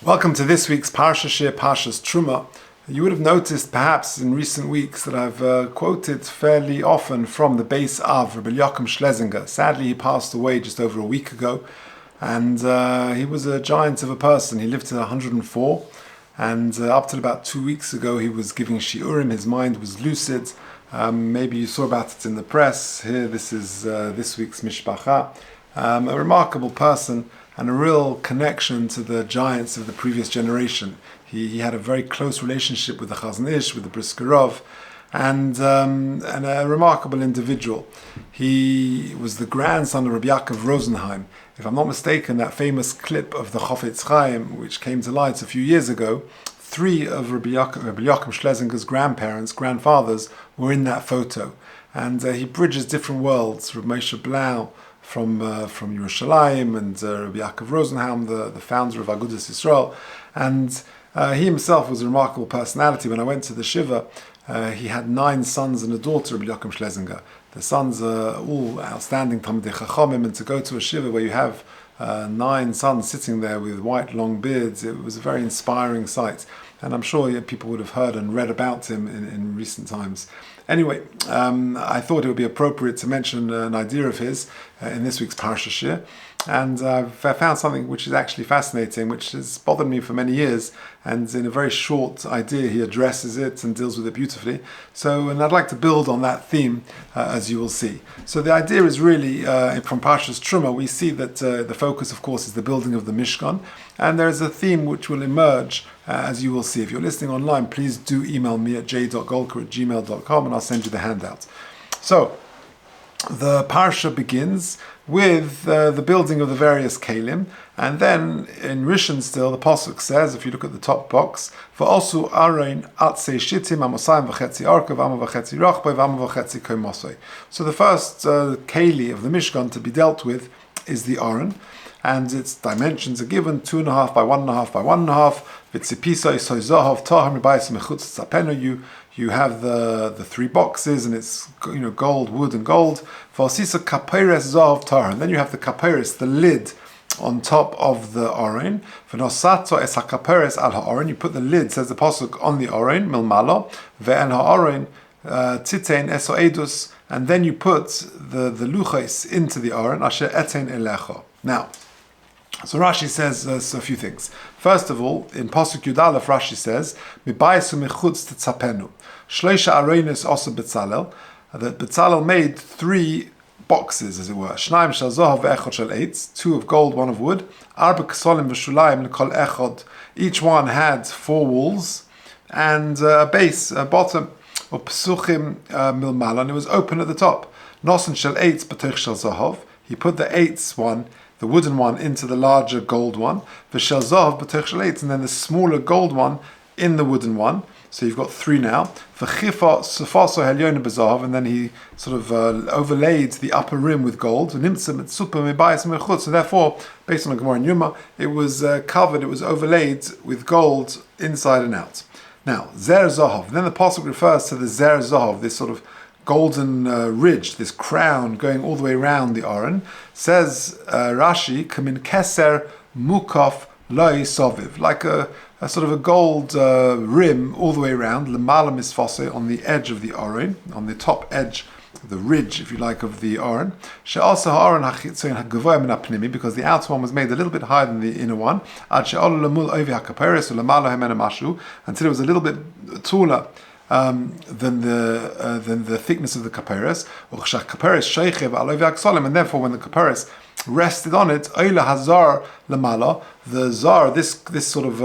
Welcome to this week's Parsha Shiur, Parsha's Teruma. You would have noticed perhaps in recent weeks that I've quoted fairly often from the base of Rabbi Schlesinger. Sadly, he passed away just over a week ago, and he was a giant of a person. He lived to 104, and up till about 2 weeks ago he was giving Shiurim. His mind was lucid. Maybe you saw about it in the press. Here, this is this week's Mishpacha. A remarkable person and a real connection to the giants of the previous generation. He had a very close relationship with the Chazon Ish, with the Briskerov, and a remarkable individual. He was the grandson of Rabbi Rosenheim. If I'm not mistaken, that famous clip of the Chofetz Chaim, which came to light a few years ago, 3 of Rabbi Schlesinger's grandfathers, were in that photo. And he bridges different worlds. Rabbi Moshe Blau from Yerushalayim, and Rabbi Rosenheim, the founder of Agudas Yisrael. And he himself was a remarkable personality. When I went to the Shiva, he had 9 sons and a daughter, Rabbi Schlesinger. The sons are all outstanding Talmidei Chachamim, and to go to a Shiva where you have 9 sons sitting there with white long beards, it was a very inspiring sight. And I'm sure people would have heard and read about him in recent times. Anyway, I thought it would be appropriate to mention an idea of his in this week's Parsha Shiur. And I've found something which is actually fascinating, which has bothered me for many years. And in a very short idea, he addresses it and deals with it beautifully. And I'd like to build on that theme, as you will see. So the idea is really, from Parsha's Teruma, we see that the focus, of course, is the building of the Mishkan. And there is a theme which will emerge, as you will see. If you're listening online, please do email me at j.golker@gmail.com and I'll send you the handout. So, the Parsha begins with the building of the various kelim, and then in Rishon still, the Pasuk says, if you look at the top box, "V'osu arein atzei shitim amosayim v'chetzi arka v'ama v'chetzi rachbei v'ama v'chetzi koimosei." So the first keli of the Mishkan to be dealt with is the Aron, and its dimensions are given 2.5 by 1.5 by 1.5. V'tzipisa isoi zahav tahar mibayis mechutz tzapenu. You have the 3 boxes, and it's gold, wood, and gold. V'asisa kaperes zahav tahar. And then you have the kaperes, the lid, on top of the Aron. V'nosato es hakaperes al ha'aron. You put the lid, says the pasuk, on the Aron milmalo. Ve'en ha'aron titein eso edus. And then you put the luchos into the Aron. Asher etein elecha. Now, so Rashi says a few things. First of all, in Pasuk Yud Aleph, Rashi says, "Mibayis u'mechutz tetzapenu." Shleisha areines also Betzalel. That Betzalel made 3 boxes, as it were. Shnaim shel zohav ve'echad shel eitz, 2 of gold, 1 of wood. Arba kesolim v'shulayim l'kol echad. Each one had 4 walls and a base, a bottom. U'psuchim milmala, and it was open at the top. Nosen shel eitz b'toich shel zohav. He put the eights one, the wooden one, into the larger gold one, v'shel zahav b'toich shel eitz, and then the smaller gold one in the wooden one. So you've got 3 now. V'chifa sufaso helyona b'zahav, and then he sort of overlaid the upper rim with gold. V'nimtza mitzupa mibayis mechutz. So therefore, based on the Gemara in Yuma, it was covered, it was overlaid with gold inside and out. Now, zer zahav. Then the pasuk refers to the zer zahav, this sort of golden ridge, this crown going all the way around the Aron. Says Rashi, kamin keser mukaf loi soviv, like a sort of a gold rim all the way around, l'malam misfase, on the edge of the Aron, on the top edge, the ridge, if you like, of the Aron. She'asa ha'aron ha'chitzoyin ha'gavoy min ha'pnimi, because the outer one was made a little bit higher than the inner one, ad she'olu lemul oivi ha'kaperes u'lemalo ha'mena mashu, until it was a little bit taller than the thickness of the kaperes, and therefore when the kaperes rested on it, the zar, this sort of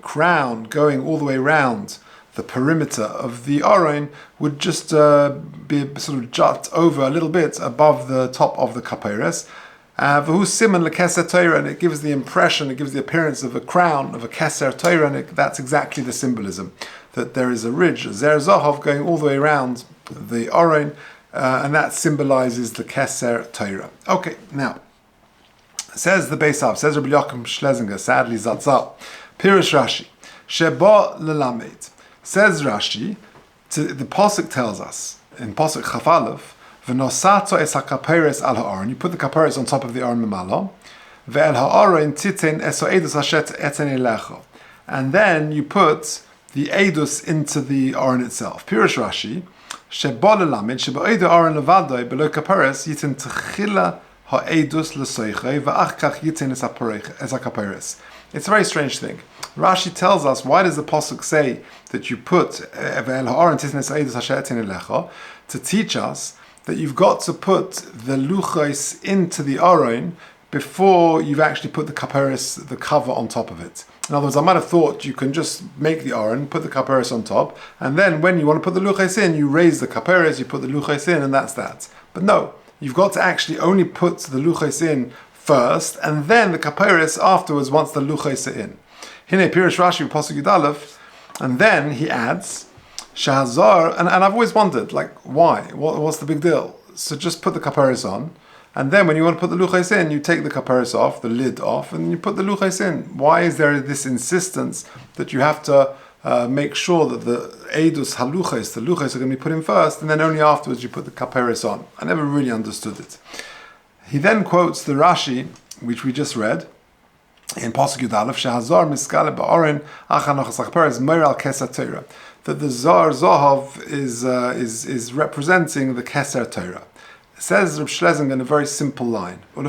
crown going all the way around the perimeter of the Aron, would just be sort of jut over a little bit above the top of the kaperes. And it gives the impression, it gives the appearance of a crown, of a keser Torah, and that's exactly the symbolism, that there is a ridge, a zer zahav, going all the way around the Aron, and that symbolizes the keser Torah. Okay, now, says the Beis Av, says Rabbi Schlesinger, sadly Zatzal, Pirush Rashi, Sheba lelamed, says Rashi, the Pasuk tells us, in Pasuk Chaf Aleph, V'nosato es hakaperes al ha'aron. You put the kaperes on top of the aron memalo. ve'el ha'aron titen eso edus hashet eten elecho. And then you put the edus into the aron itself. Pirush Rashi, shebo lelamed shebo edu aron levadoi below kapares yiten tchila ha'edus l'soichei va'ach kach yiten es ha'kapares. It's a very strange thing. Rashi tells us, why does the pasuk say that you put ve'el ha'aron titen eso edus hashet eten elecho, to teach us that you've got to put the luchos into the aron before you've actually put the kaparis, the cover on top of it. In other words, I might have thought you can just make the aron, put the kaparis on top, and then when you want to put the luchos in, you raise the kaparis, you put the luchos in, and that's that. But no, you've got to actually only put the luchos in first, and then the kaparis afterwards once the luchos are in. Hine Pirush Rashi Pasuk Yud Aleph, and then he adds, Shahazar, and I've always wondered, like, why? What's the big deal? So just put the kaparis on, and then when you want to put the luchos in, you take the kaparis off, the lid off, and you put the luchos in. Why is there this insistence that you have to make sure that the edus haluchos, the luchos, are going to be put in first, and then only afterwards you put the kaparis on? I never really understood it. He then quotes the Rashi, which we just read, in Pasuk Yud Aleph, Shehazar miskale ba'aron achanochas kaparis meir al keser Torah, that the Zar Zahav is representing the Keser Torah. It says Reb Schlesinger in a very simple line. With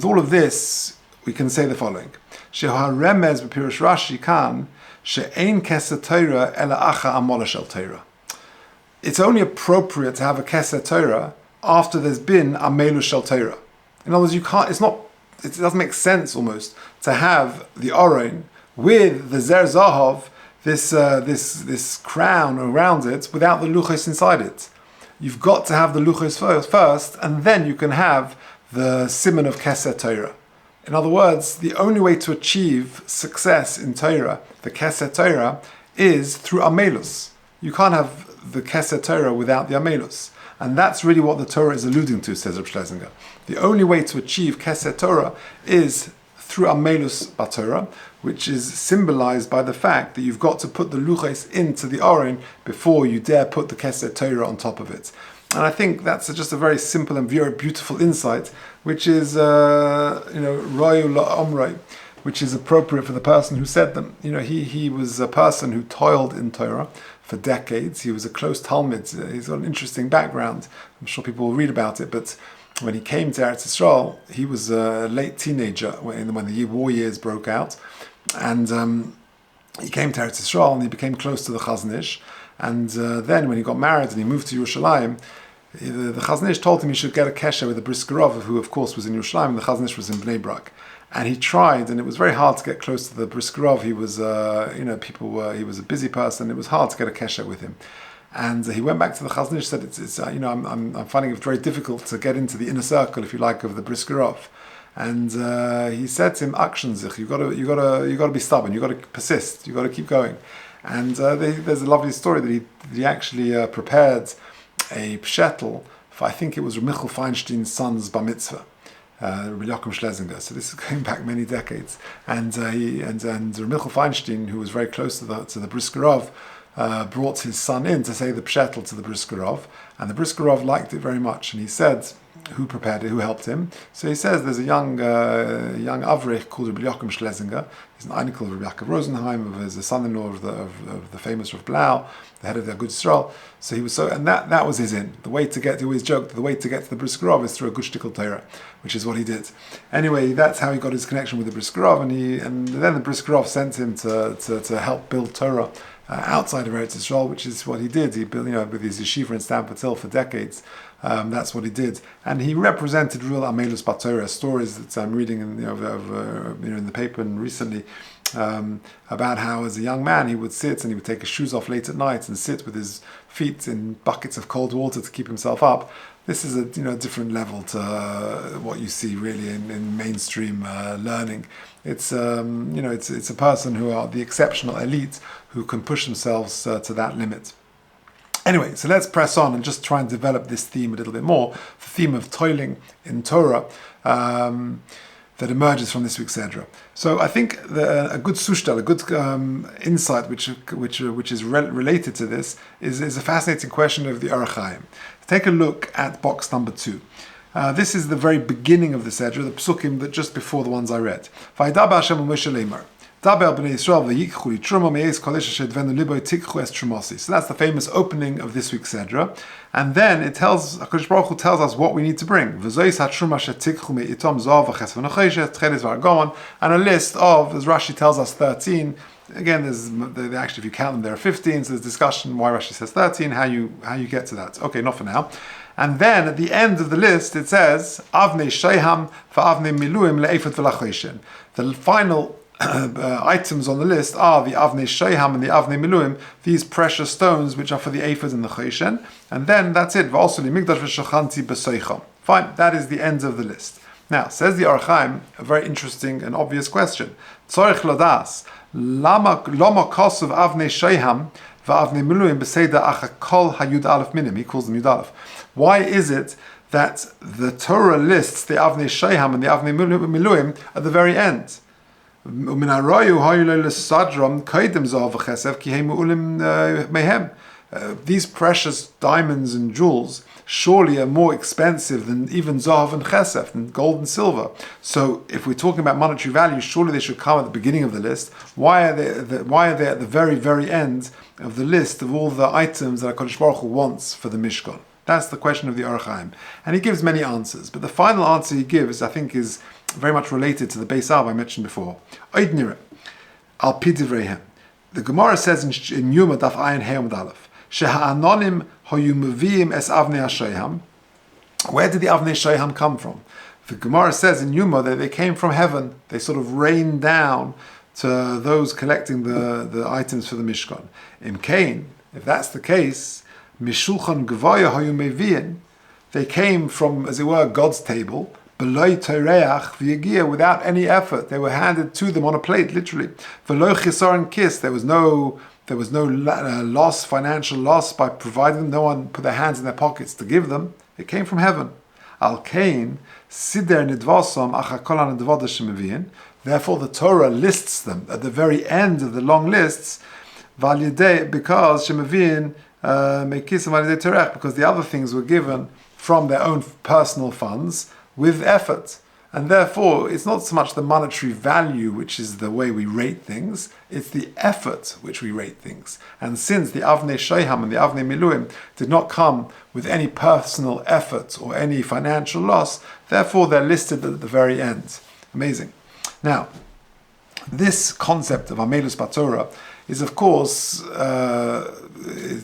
all of this, we can say the following: Sheharemez b'Pirush Rashi kan she'ein Keser Torah ela acha amola shel Torah. It's only appropriate to have a Keser Torah after there's been a Melu shel Torah. In other words, it doesn't make sense almost to have the Aron with the Zer Zahav, this crown around it, without the luchos inside it. You've got to have the luchos first, and then you can have the siman of Keser Torah. In other words, the only way to achieve success in Torah, the Keser Torah, is through Amelus. You can't have the Keser Torah without the Amelus. And that's really what the Torah is alluding to, says Reb Schlesinger. The only way to achieve Keser Torah is through Amelus Batorah, which is symbolized by the fact that you've got to put the luchos into the aron before you dare put the Keser Torah on top of it. And I think that's just a very simple and very beautiful insight, which is, Royu La'omrei, which is appropriate for the person who said them. He was a person who toiled in Torah for decades. He was a close Talmud. He's got an interesting background. I'm sure people will read about it, but when he came to Eretz Yisrael, he was a late teenager when the war years broke out. And he came to Eretz Yisrael and he became close to the Chazon Ish. And then when he got married and he moved to Yerushalayim, the Chazon Ish told him he should get a kesher with the Briskerov, who of course was in Yerushalayim, and the Chazon Ish was in Bnei Brak. And he tried, and it was very hard to get close to the Briskerov. He was, he was a busy person. It was hard to get a kesher with him. And he went back to the Chazon Ish, said, I'm finding it very difficult to get into the inner circle, if you like, of the Briskerov. And he said to him, "Akshenzich, you got to be stubborn. You got to persist. You got to keep going." And there's a lovely story that he actually prepared a pshetel for, I think it was Michael Feinstein's son's bar mitzvah, Rabbi Schlesinger. So this is going back many decades. And Michael Feinstein, who was very close to the Briskerov, brought his son in to say the pshetel to the Briskerov, and the Briskerov liked it very much. And he said, who prepared it, who helped him? So he says there's a young Avrich called Rabbi Schlesinger. He's an Einikl of Rabbi Yaakov Rosenheim, who is the son-in-law of the famous Rav Blau, the head of the Agud Yisrael. So he was and that was his in. The way to get, he always joked, the way to get to the Briskerov is through a Good Shtickle Torah, which is what he did. Anyway, that's how he got his connection with the Briskerov, and then the Briskerov sent him to help build Torah outside of Eretz Yisrael, which is what he did. He built, with his yeshiva in Stamford Hill for decades. That's what he did, and he represented real Amelus Batorah. Stories that I'm reading in the paper and recently about how, as a young man, he would sit and he would take his shoes off late at night and sit with his feet in buckets of cold water to keep himself up. This is a different level to what you see really in mainstream learning. It's it's a person who are the exceptional elite who can push themselves to that limit. Anyway, so let's press on and just try and develop this theme a little bit more. The theme of toiling in Torah that emerges from this week's Sedra. So I think a good sushtal, a good insight which is related to this is a fascinating question of the Orach Chaim. Take a look at box number 2. This is the very beginning of the Sedra, the psukim that just before the ones I read. Vaydaber Hashem u'Moshe leimar. Daber b'nei Yisrael v'yikchu li truma me'ez kol ish asher dvenu libo tikchu es trumasi. So that's the famous opening of this week's Sedra. And then it tells, HaKadosh Baruch Hu tells us what we need to bring. V'zois ha-truma asher tikchu me'itom zav v'ches v'nachoshet tcheles v'argomon. And a list of, as Rashi tells us, 13. Again, actually, if you count them, there are 15. So there's discussion why Rashi says 13, how you get to that. Okay, not for now. And then at the end of the list, it says, Avnei Sheham v'avnei miluim le'efet v'lachoshen. The final items on the list are the Avnei Sheham and the Avnei Miluim, these precious stones which are for the Ephod and the Choshen. And then that's it. V'also li migdash v'shochanti b'soicham. Fine, that is the end of the list. Now, says the Or HaChaim, a very interesting and obvious question. Tzorich ladas, lama kosuv Avnei Sheham v'avnei Miluim b'seida acha kol hayud aleph minim. He calls them Yud Aleph. Why is it that the Torah lists the Avnei Sheham and the Avnei Miluim at the very end? These precious diamonds and jewels surely are more expensive than even Zahav and Chesef, than gold and silver. So if we're talking about monetary value, surely they should come at the beginning of the list. Why are they at the very, very end of the list of all the items that HaKadosh Baruch Hu wants for the Mishkan? That's the question of the Or HaChaim. And he gives many answers. But the final answer he gives, I think, is very much related to the Beis Av I mentioned before. Oid nira, al pi divreihem. The Gemara says in Yuma daf ayin heyom dalef, sheha'anonim hoyu meviim es avnei ha'sheham. Where did the avnei sheham come from? The Gemara says in Yuma that they came from heaven. They sort of rained down to those collecting the items for the Mishkan. Im Kain, if that's the case, mishulchan gevaya hoyu meviim. They came from, as it were, God's table, below toreach v'yagia, without any effort. They were handed to them on a plate, literally. V'lo chisaron kis. There was no loss, financial loss by providing them. No one put their hands in their pockets to give them. It came from heaven. Al kain sider nidvosam achakolan nidvodah shemeviin. Therefore, the Torah lists them at the very end of the long lists, because shemeviin mekisam validei torech, because the other things were given from their own personal funds with effort. And therefore, it's not so much the monetary value which is the way we rate things, it's the effort which we rate things. And since the Avnei Sheham and the Avnei Miluim did not come with any personal effort or any financial loss, therefore they're listed at the very end. Amazing. Now, this concept of Amelus Batorah is, of course,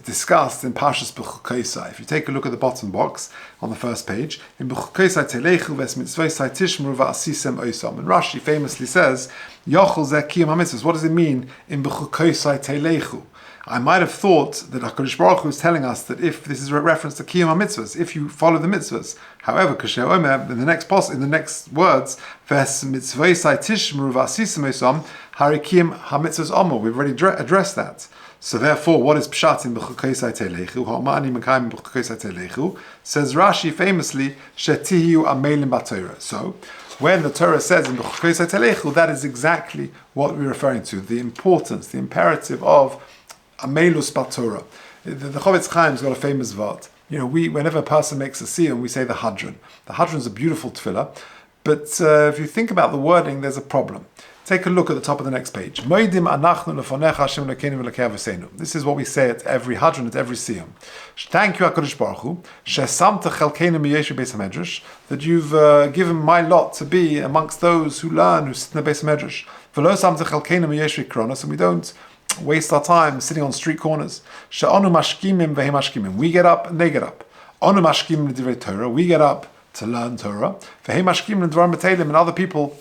discussed in Parshas B'chukoisai. If you take a look at the bottom box on the first page, in B'chukoisai telechu ves mitzvosai tishmru va'asisem oisam. And Rashi famously says, Yochel zeh kiyum hamitzvos. What does it mean in B'chukoisai telechu? I might have thought that HaKadosh Baruch Hu is telling us that if this is a reference to kiyum mitzvahs, if you follow the mitzvahs. However, Kasher Omer, in the next words, ves mitzvosai tishmru va'asisem oisam, hari kiyum hamitzvos omer. We've already addressed that. So therefore, what is pshat in b'chukoisai telechu? Ha'mani mekayim b'chukoisai telechu? Says Rashi famously, shetihiu amelim b'Torah. So, when the Torah says in b'chukoisai telechu, that is exactly what we're referring to, the importance, the imperative of amelus b'Torah. The Chofetz Chaim's got a famous vart. Whenever a person makes a siyum, we say the hadron. The hadron is a beautiful tefillah, but if you think about the wording, there's a problem. Take a look at the top of the next page. This is what we say at every hadron, at every siyum. Thank you, HaKadosh Baruch Hu, that you've given my lot to be amongst those who learn, who sit in the Beis Medrash. And we don't waste our time sitting on street corners. We get up and they get up. We get up to learn Torah. And other people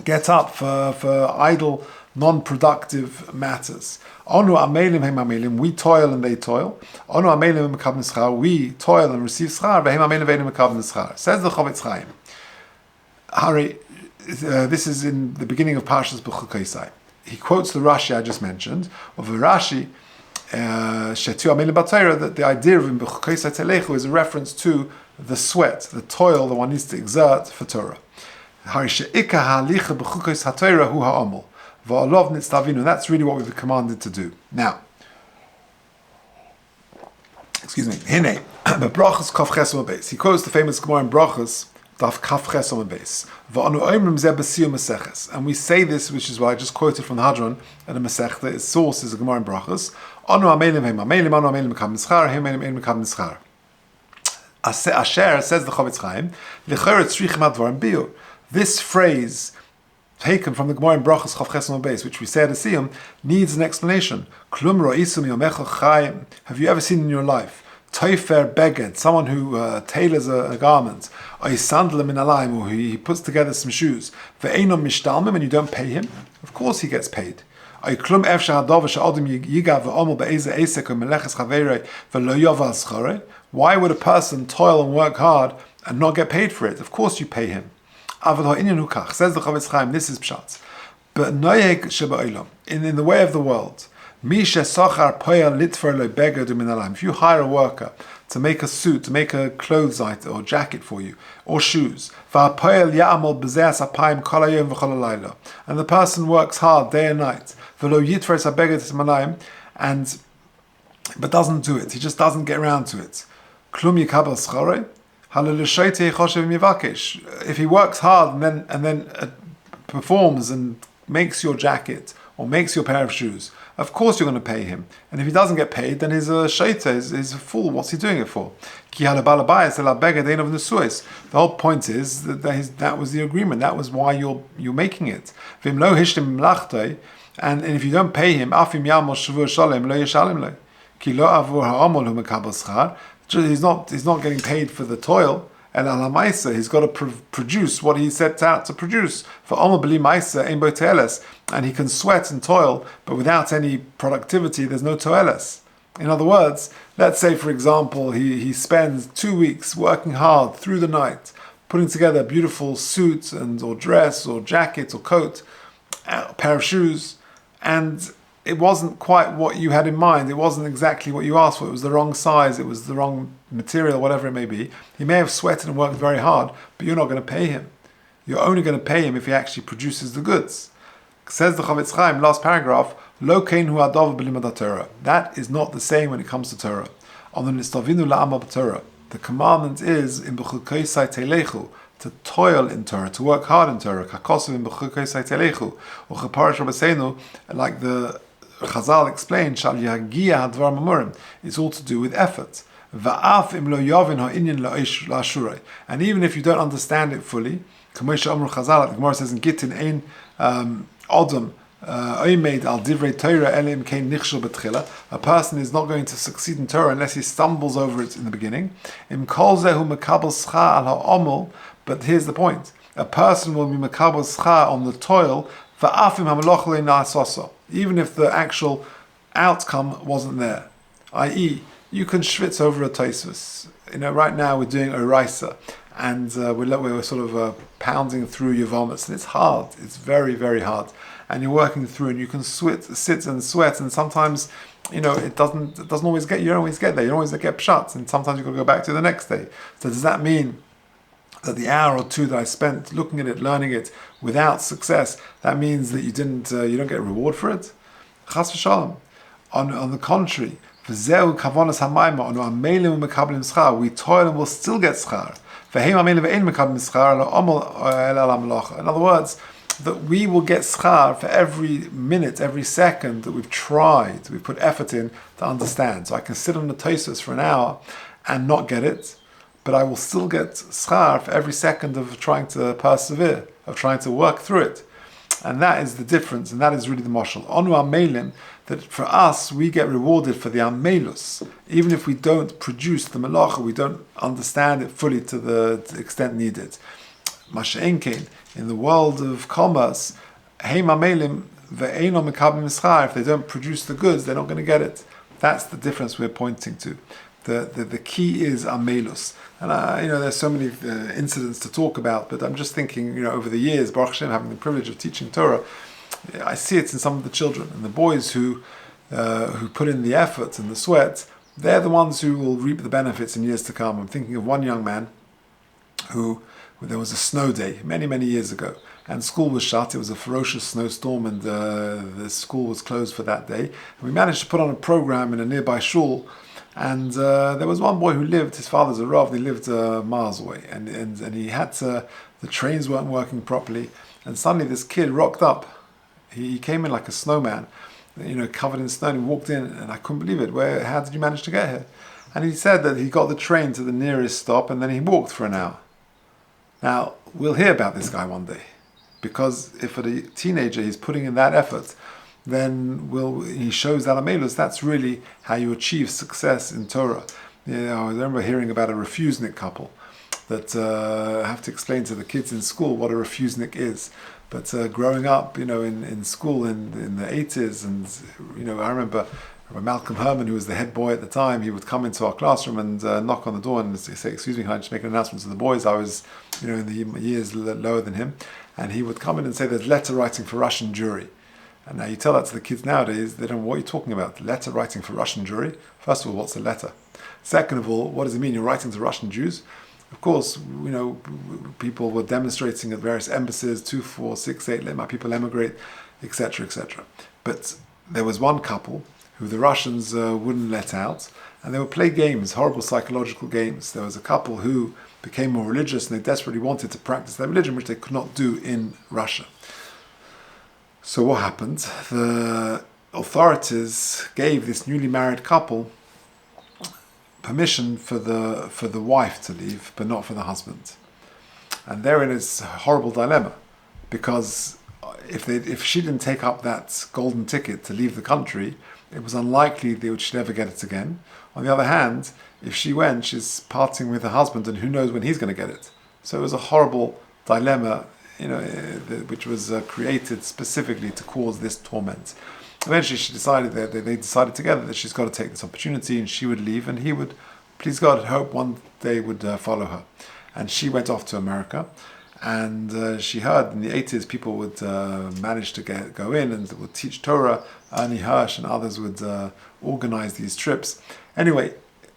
get up for idle, non-productive matters. We toil and they toil. We toil and receive schar. Says the Chofetz Chaim. This is in the beginning of Parshas B'chukoisai. He quotes the Rashi I just mentioned, of a Rashi, that the idea of B'chukoisai telechu is a reference to the sweat, the toil that one needs to exert for Torah. That's really what we've been commanded to do. Now, excuse me. But brachas kaf ches on base. He quotes the famous Gemara in brachas daf kaf ches on base. And we say this, which is what I just quoted from the Hadron and the Masechta. Its source is a Gemara in brachas. Anu amelim hem amelim, anu amelim mekam nischar, hem amelim mekam nischar. Asher, says the Chavetz Chaim, l'cheret tzrichem advarim biur. This phrase, taken from the Gemara in brachas kaf ches on base, which we say at Siyum, needs an explanation. Klum ro'isum yomecha chayim. Have you ever seen in your life Toifer beged, someone who tailors a garment, or he sandalim in alayim, or he puts together some shoes, ve'enom mishtalmim, and you don't pay him? Of course he gets paid. Why would a person toil and work hard and not get paid for it? Of course you pay him. Says the Chavetz Chaim, this is pshat. But in the way of the world, if you hire a worker to make a suit, to make a clothes item or jacket for you, or shoes, and the person works hard day and night, but doesn't do it, he just doesn't get around to it. If he works hard and then performs and makes your jacket or makes your pair of shoes, of course you're going to pay him. And if he doesn't get paid, then he's a shaita, he's a fool. What's he doing it for? The whole point is that was the agreement. That was why you're making it. And if you don't pay him, he's not getting paid for the toil. And al-maisa, he's got to produce what he set out to produce. For Omer b'li maisa ein bo toeles, and he can sweat and toil, but without any productivity, there's no toeles. In other words, let's say, for example, he spends 2 weeks working hard through the night, putting together a beautiful suit or dress or jacket or coat, a pair of shoes, and it wasn't quite what you had in mind. It wasn't exactly what you asked for. It was the wrong size. It was the wrong material, whatever it may be. He may have sweated and worked very hard, but you're not going to pay him. You're only going to pay him if he actually produces the goods. Says the Chavetz Chaim, last paragraph, Lo kein hu adav b'limud Torah. That is not the same when it comes to Torah. On the nistavinu la'amal b'Torah. The commandment is in b'chukoisai telechu, to toil in Torah, to work hard in Torah. Kakosav in b'chukoisai telechu, or Parsha b'seinu, like the Chazal explained, Shal yagia hadvar mamurim. It's all to do with effort. Va'af im lo yavin ha'inyan la'ashurei. And even if you don't understand it fully, Kamoisha Amr Chazal, like the Gemara says in Gittin, ein Odom oimed al divrei Torah elim kein nichshel betchila. A person is not going to succeed in Torah unless he stumbles over it in the beginning. Im kol zehu mekabel schar al ha'omel. But here's the point: a person will be mekabel schar on the toil. Va'af im ha'meloch lo na'asoso. Even if the actual outcome wasn't there, i.e., you can schwitz over a tosfos. Right now we're doing oraisa, and we're sort of pounding through your vomits, and it's hard. It's very, very hard, and you're working through, and you can sit and sweat, and sometimes, it doesn't always get. You don't always get there. You don't always get pshat, and sometimes you've got to go back to the next day. So does that mean that the hour or two that I spent looking at it, learning it, without success, that means that you don't get a reward for it? Chas v'shalom. On the contrary, we toil and we'll still get schar. In other words, that we will get schar for every minute, every second that we've put effort in to understand. So I can sit on the tosfos for an hour and not get it, but I will still get schar for every second of trying to persevere, of trying to work through it. And that is the difference, and that is really the mashal. Onu amelim, that for us, we get rewarded for the amelus. Even if we don't produce the malacha, we don't understand it fully to the extent needed. Masha'enkein, in the world of commerce, heim amelim ve'eino mekablim mischar, if they don't produce the goods, they're not going to get it. That's the difference we're pointing to. The key is amelus. And there's so many incidents to talk about, but I'm just thinking, over the years, Baruch Hashem, having the privilege of teaching Torah, I see it in some of the children and the boys who put in the effort and the sweat. They're the ones who will reap the benefits in years to come. I'm thinking of one young man who there was a snow day many, many years ago, and school was shut. It was a ferocious snowstorm, and the school was closed for that day. And we managed to put on a program in a nearby shul And there was one boy who lived, his father's a Rav, he lived miles away, and he had to, the trains weren't working properly, and suddenly this kid rocked up. He came in like a snowman, covered in snow, and he walked in, and I couldn't believe it. How did you manage to get here? And he said that he got the train to the nearest stop, and then he walked for an hour. Now, we'll hear about this guy one day, because if at a teenager he's putting in that effort, then he shows that Amelus, that's really how you achieve success in Torah. I remember hearing about a refusnik couple that have to explain to the kids in school what a refusnik is. But growing up, in school in the 80s, and I remember Malcolm Herman, who was the head boy at the time, he would come into our classroom and knock on the door and say, "Excuse me, can I just make an announcement to the boys?" I was, in the years lower than him, and he would come in and say, "There's letter writing for Russian jury." And now you tell that to the kids nowadays, they don't know what you're talking about. Letter writing for Russian jury? First of all, what's a letter? Second of all, what does it mean you're writing to Russian Jews? Of course, people were demonstrating at various embassies, 2, 4, 6, 8, let my people emigrate, etc., etc. But there was one couple who the Russians wouldn't let out, and they would play games, horrible psychological games. There was a couple who became more religious, and they desperately wanted to practice their religion, which they could not do in Russia. So what happened? The authorities gave this newly married couple permission for the wife to leave, but not for the husband. And therein is a horrible dilemma, because if she didn't take up that golden ticket to leave the country, it was unlikely that she'd ever get it again. On the other hand, if she went, she's parting with her husband, and who knows when he's going to get it. So it was a horrible dilemma, which was created specifically to cause this torment. Eventually, they decided together that she's got to take this opportunity, and she would leave, and he would, please God, hope one day would follow her. And she went off to America, and she heard in the 80s people would manage to go in and would teach Torah. Ernie Hirsch and others would organize these trips. Anyway,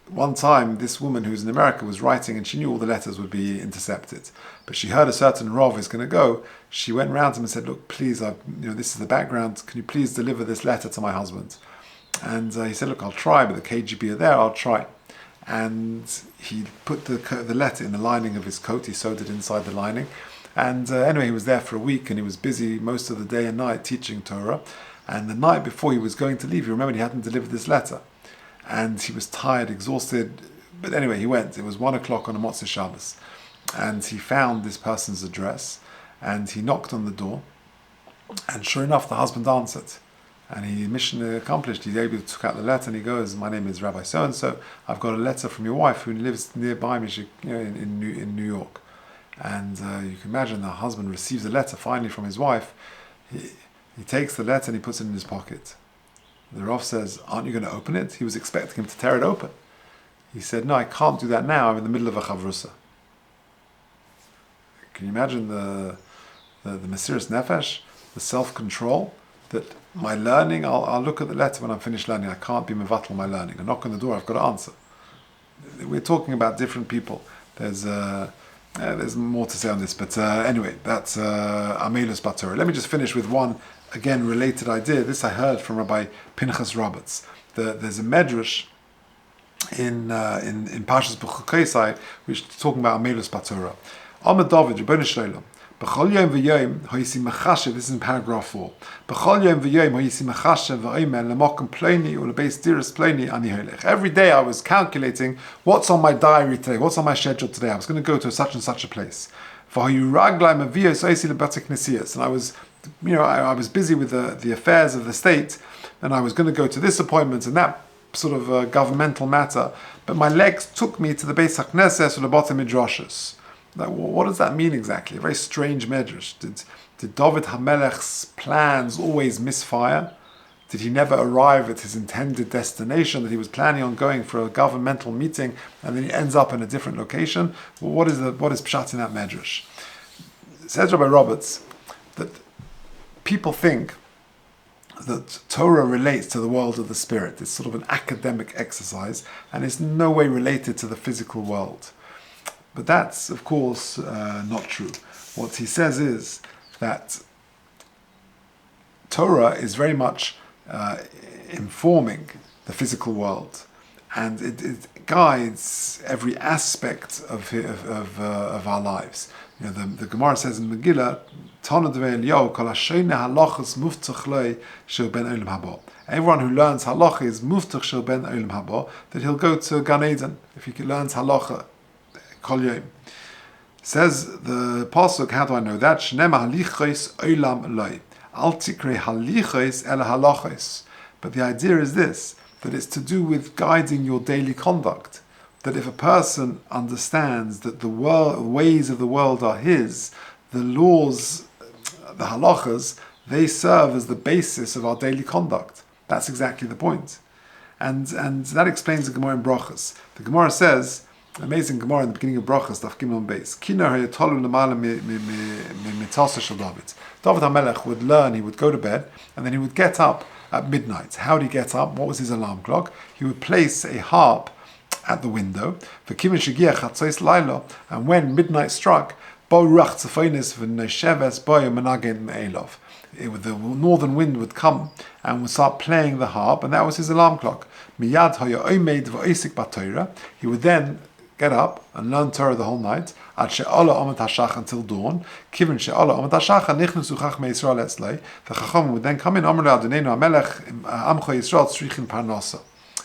one time, this woman who was in America was writing, and she knew all the letters would be intercepted. But she heard a certain Rav is going to go. She went round to him and said, "Look, please, this is the background. Can you please deliver this letter to my husband?" And he said, "Look, I'll try, but the KGB are there. I'll try." And he put the letter in the lining of his coat. He sewed it inside the lining. And anyway, he was there for a week, and he was busy most of the day and night teaching Torah. And the night before he was going to leave, he remembered he hadn't delivered this letter. And he was tired, exhausted, but anyway, he went. It was 1 o'clock on a Motzei Shabbos, and he found this person's address, and he knocked on the door, and sure enough, the husband answered, and he mission accomplished. He took out the letter, and he goes, "My name is Rabbi so and so. I've got a letter from your wife who lives nearby me, in New York." And you can imagine the husband receives a letter finally from his wife. He takes the letter and he puts it in his pocket. The Rav says, "Aren't you going to open it?" He was expecting him to tear it open. He said, "No, I can't do that now. I'm in the middle of a chavrusa." Can you imagine the Mesiras Nefesh, the self-control, that my learning, I'll look at the letter when I'm finished learning. I can't be mevatel my learning. I knock on the door, I've got to answer. We're talking about different people. There's more to say on this, but anyway, that's Amelus Batorah. Let me just finish with one, again, related idea. This I heard from Rabbi Pinchas Roberts. There's a medrash in Parshas B'chukosai, which is talking about Amelus Batorah. Amar David, Rebbeinu Shalom, B'chol yom v'yom ha'yisi machashev. This is in paragraph 4. B'chol yom v'yom ha'yisi machashev v'omer l'makom ploni u'lebeis diras ploni ani holech. Every day I was calculating what's on my diary today, what's on my schedule today. I was going to go to such and such a place. V'hayu raglaim avios ha'yisi lebate knesias. And I was, I was busy with the affairs of the state, and I was going to go to this appointment and that sort of governmental matter, but my legs took me to the Beis HaKnesses or the Botei Midrashos. Now, what does that mean exactly? A very strange medrash. Did David HaMelech's plans always misfire? Did he never arrive at his intended destination that he was planning on going for a governmental meeting, and then he ends up in a different location? Well, what is pshat in that medrash? Says Rabbi Roberts that people think that Torah relates to the world of the spirit. It's sort of an academic exercise, and it's in no way related to the physical world. But that's, of course, not true. What he says is that Torah is very much informing the physical world, and it guides every aspect of our lives. The Gemara says in Megillah, everyone who learns halacha is muftach shel ben olam haba, that he'll go to Gan Eden if he learns halacha kol yom. Says the pasuk, how do I know that? Shnema halichos olam loy, al tikre halichos el halachos. But the idea is this, that it's to do with guiding your daily conduct. That if a person understands that the ways of the world are his, the laws, the halachas, they serve as the basis of our daily conduct. That's exactly the point. And that explains the Gemara in Brachas. The Gemara says, amazing Gemara in the beginning of Brachas, Daf Gimel Beis, Kina hayatolu l'mala mitasa shel David. David HaMelech would learn, he would go to bed, and then he would get up at midnight. How did he get up? What was his alarm clock? He would place a harp at the window, and when midnight struck, the northern wind would come and would start playing the harp, and that was his alarm clock. He would then get up and learn Torah the whole night until dawn. The Chacham would then come in.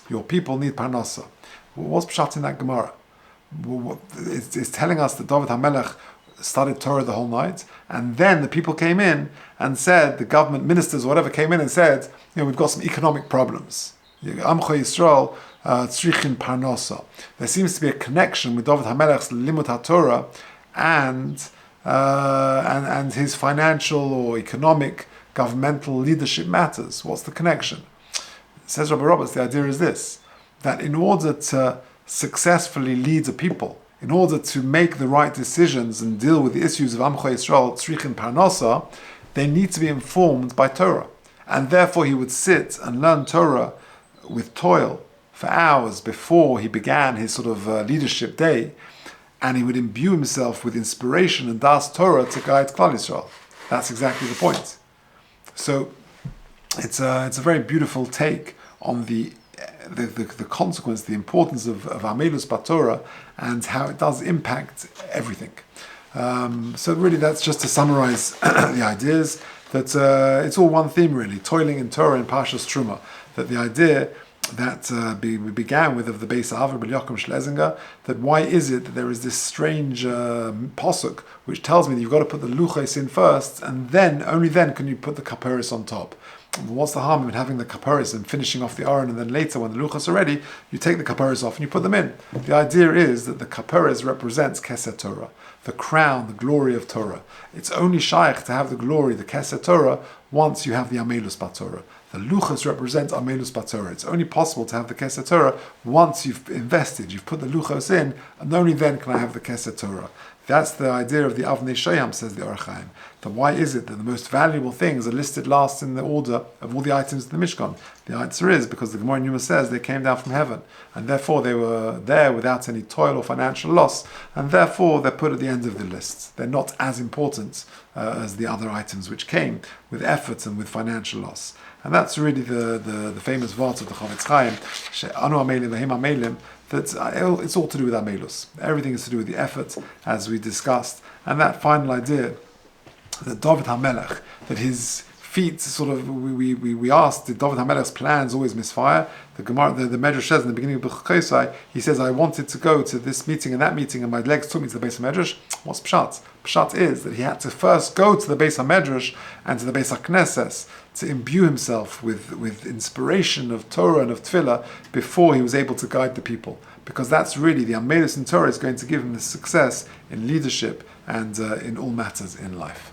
Your people need parnasa. What's pshat in that Gemara? It's telling us that David HaMelech studied Torah the whole night, and then the people came in and said, the government ministers or whatever came in and said, we've got some economic problems. Amcha Yisrael tzrichin parnasa. There seems to be a connection with David HaMelech's limud HaTorah and his financial or economic governmental leadership matters. What's the connection? Says Rabbi Roberts, the idea is this, that in order to successfully lead a people, in order to make the right decisions and deal with the issues of Amcha Yisrael, Tzrichin Parnasa, they need to be informed by Torah. And therefore he would sit and learn Torah with toil for hours before he began his sort of leadership day, and he would imbue himself with inspiration and das Torah to guide Klal Yisrael. That's exactly the point. So it's a very beautiful take on the consequence, the importance of Amelus Batorah and how it does impact everything. So really that's just to summarize the ideas, that it's all one theme really, toiling in Torah and Parshas Teruma, that the idea that we began with of the Beis Av, Rabbi Yochum Schlesinger, that why is it that there is this strange posuk which tells me that you've got to put the luchos in first, and then, only then can you put the kaperis on top. What's the harm in having the kaparis and finishing off the aron, and then later when the luchos are ready, you take the kaparis off and you put them in? The idea is that the kaparis represents Keser Torah, the crown, the glory of Torah. It's only shaykh to have the glory, the Keser Torah, once you have the Amelus Batorah. The luchos represent Amelus Batorah. It's only possible to have the Keser Torah once you've invested, you've put the luchos in, and only then can I have the Keser Torah. That's the idea of the Avnei Shoyam, says the Orach Chaim. Then why is it that the most valuable things are listed last in the order of all the items in the Mishkan? The answer is because the Gemara in Yuma says they came down from heaven, and therefore they were there without any toil or financial loss, and therefore they're put at the end of the list. They're not as important as the other items which came with effort and with financial loss. And that's really the famous vart of the Chavetz Chaim, She'anu Amelim V'hem Amelim, that it's all to do with Amelus. Everything is to do with the effort, as we discussed. And that final idea that David HaMelech, that his feet sort of, we asked, did David HaMelech's plans always misfire? The Gemara, the Medrash says in the beginning of B'chokosai, he says, I wanted to go to this meeting and that meeting, and my legs took me to the Beis HaMedrash. What's Pshat? Pshat is that he had to first go to the Beis HaMedrash and to the Beis HaKnesses to imbue himself with inspiration of Torah and of Tefillah before he was able to guide the people. Because that's really, the Amelus in Torah is going to give him the success in leadership and in all matters in life.